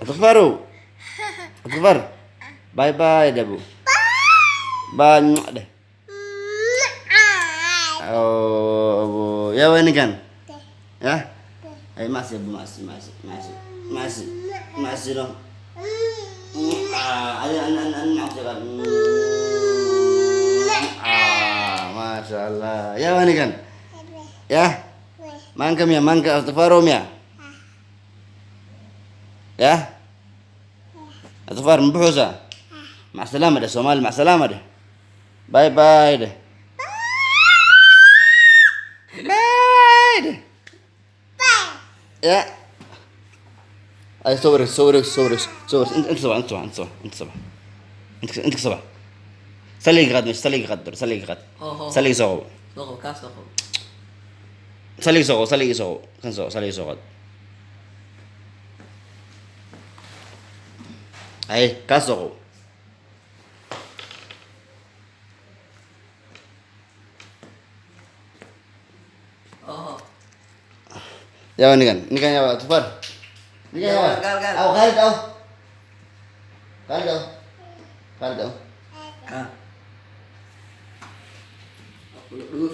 Atufaro. Atufar. Bye bye deh bu. Banyak deh. Oh bu. Ya ini kan. Ya. Masih bu masih dong. Anak jangan. Masya Allah. Ya ini kan. Ya. Mangkem ya mangkem Atufarom ya. Ya. Atufar mbuhusa. مع السلامة ده سومال مع السلامة ده باي باي ده باي ده يا اي صورك انت صبع انت صبع سليك غد مش سليك غد سليك غد سليك صغو كاس أخو. سليك صغو كان صغو سليك صغو اي كاس صغو Ya ini kan ya Pak Tufar. Ini kan ya Pak. Gal. Au Khalid au. Khalid au. Dulu